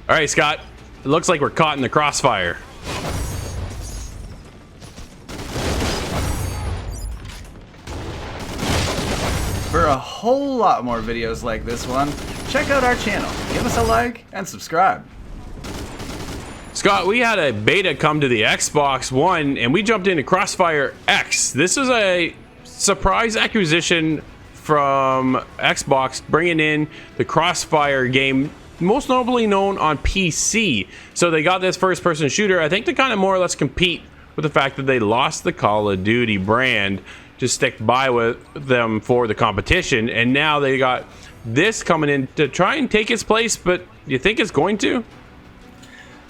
All right, Scott. It looks like we're caught in the crossfire. For a whole lot more videos like this one, check out our channel, give us a like, and subscribe. Scott, we had a beta come to the Xbox One, and we jumped into CrossFire X. This was a surprise acquisition from Xbox, bringing in the CrossFire game, most notably known on PC. So they got this first-person shooter, I think, to kind of more or less compete with the fact that they lost the Call of Duty brand to stick by with them for the competition, and now they got this coming in to try and take its place. But you think it's going to?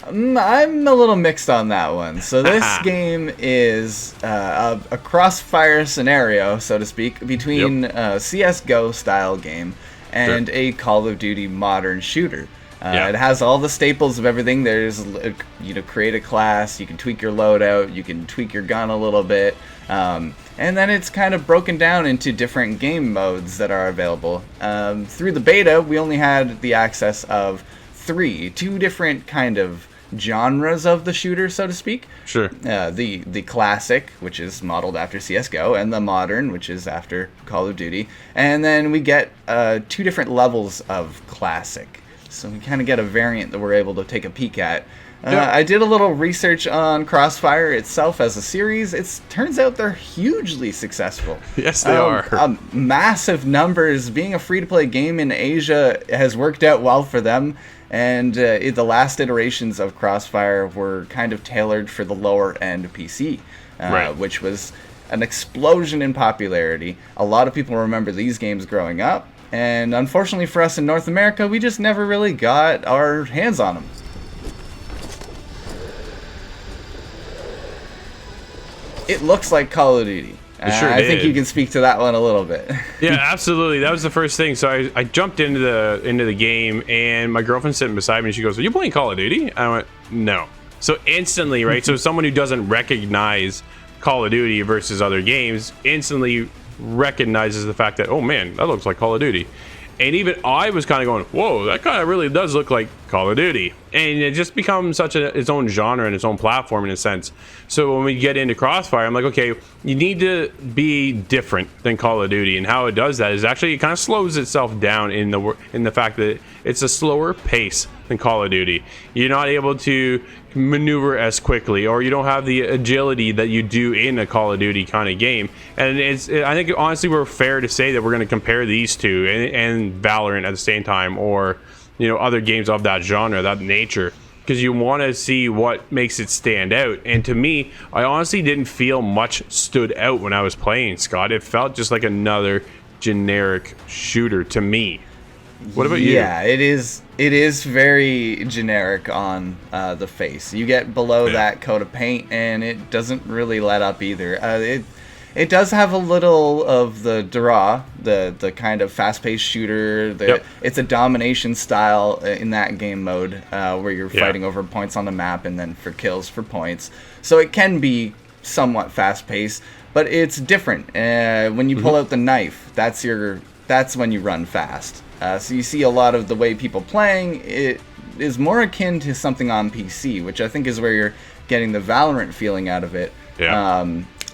I'm a little mixed on that one. So this game is a crossfire scenario, so to speak, between a CSGO style game and a Call of Duty modern shooter. It has all the staples of everything. There's, create a class, you can tweak your loadout, you can tweak your gun a little bit, and then it's kind of broken down into different game modes that are available. Through the beta, we only had the access of two different kind of genres of the shooter, so to speak. Sure. The classic, which is modeled after CSGO, and the modern, which is after Call of Duty. And then we get 2 different levels of classic. So we kind of get a variant that we're able to take a peek at. I did a little research on Crossfire itself as a series. It turns out they're hugely successful. Yes, they are. Massive numbers. Being a free-to-play game in Asia has worked out well for them. And the last iterations of Crossfire were kind of tailored for the lower-end PC, which was an explosion in popularity. A lot of people remember these games growing up. And unfortunately for us in North America, we just never really got our hands on them. It looks like Call of Duty. I think you can speak to that one a little bit. Yeah, absolutely. That was the first thing. So I jumped into the game, and my girlfriend's sitting beside me, and she goes, "Are you playing Call of Duty?" I went, "No." So instantly, right? So someone who doesn't recognize Call of Duty versus other games instantly recognizes the fact that, oh man, that looks like Call of Duty. And even I was kind of going, whoa, that kind of really does look like Call of Duty. And it just becomes such its own genre and its own platform in a sense. So when we get into Crossfire, I'm like, okay, you need to be different than Call of Duty. And how it does that is actually it kind of slows itself down in the fact that it's a slower pace than Call of Duty. You're not able to maneuver as quickly, or you don't have the agility that you do in a Call of Duty kind of game. And I think honestly we're fair to say that we're going to compare these two and Valorant at the same time, or other games of that genre, that nature, because you want to see what makes it stand out. And to me, I honestly didn't feel much stood out when I was playing, Scott. It felt just like another generic shooter to me. What about you? Yeah, it is very generic on the face. You get below that coat of paint, and it doesn't really let up either. It does have a little of the draw, the kind of fast-paced shooter. It's a domination style in that game mode where you're fighting over points on the map and then for kills for points. So it can be somewhat fast-paced, but it's different. When you pull out the knife, that's when you run fast. So you see a lot of the way people playing, it is more akin to something on PC, which I think is where you're getting the Valorant feeling out of it.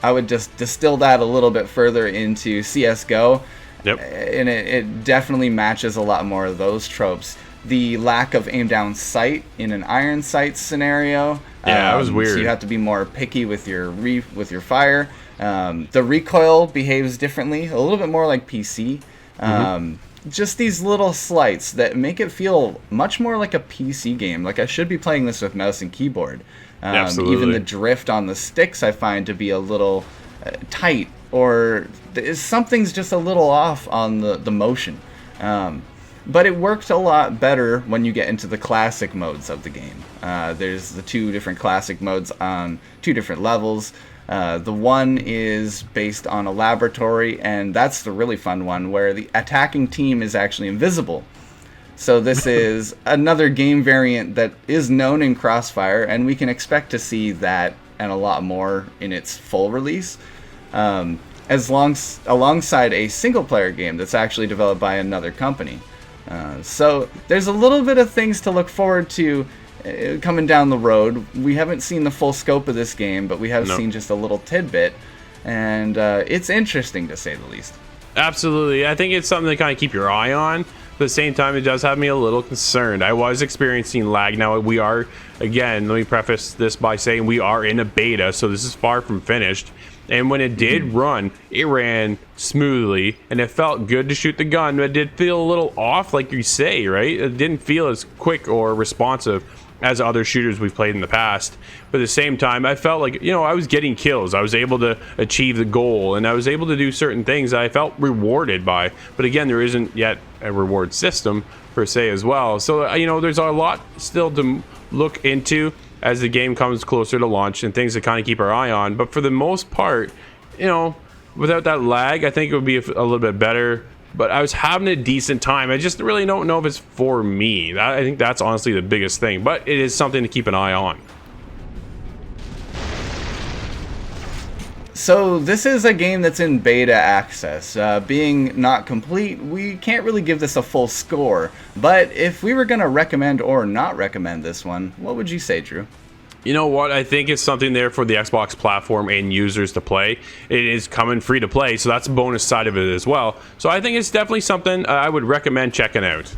I would just distill that a little bit further into CSGO, and it definitely matches a lot more of those tropes. The lack of aim down sight in an iron sight scenario. That was weird. So you have to be more picky with your fire. The recoil behaves differently, a little bit more like PC. Just these little slights that make it feel much more like a PC game. Like I should be playing this with mouse and keyboard. Absolutely. Even the drift on the sticks I find to be a little tight, or something's just a little off on the motion. But it worked a lot better when you get into the classic modes of the game. There's the 2 different classic modes on 2 different levels. The one is based on a laboratory, and that's the really fun one, where the attacking team is actually invisible. So this is another game variant that is known in Crossfire, and we can expect to see that and a lot more in its full release, alongside a single-player game that's actually developed by another company. So there's a little bit of things to look forward to coming down the road. We haven't seen the full scope of this game, but we have seen just a little tidbit, and it's interesting to say the least. Absolutely. I think it's something to kind of keep your eye on. At the same time, it does have me a little concerned. I was experiencing lag. Now, we are, again, let me preface this by saying we are in a beta, so this is far from finished. And when it did run, it ran smoothly, and it felt good to shoot the gun, but it did feel a little off, like you say, right? It didn't feel as quick or responsive as other shooters we've played in the past. But at the same time, I felt like, I was getting kills. I was able to achieve the goal, and I was able to do certain things that I felt rewarded by. But again, there isn't yet a reward system per se as well. So, there's a lot still to look into as the game comes closer to launch and things to kind of keep our eye on. But for the most part, without that lag, I think it would be a little bit better. But I was having a decent time. I just really don't know if it's for me. I think that's honestly the biggest thing. But it is something to keep an eye on. So this is a game that's in beta access. Being not complete, we can't really give this a full score. But if we were going to recommend or not recommend this one, what would you say, Drew? You know what? I think it's something there for the Xbox platform and users to play. It is coming free to play, so that's a bonus side of it as well. So I think it's definitely something I would recommend checking out.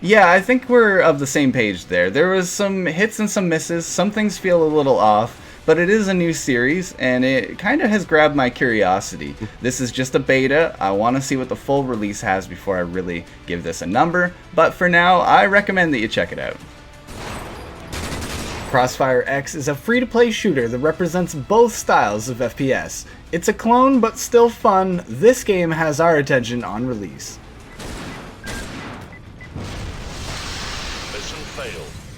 Yeah, I think we're of the same page there. There was some hits and some misses. Some things feel a little off, but it is a new series, and it kind of has grabbed my curiosity. This is just a beta. I want to see what the full release has before I really give this a number. But for now, I recommend that you check it out. CrossFire X is a free-to-play shooter that represents both styles of FPS. It's a clone, but still fun. This game has our attention on release. Mission failed.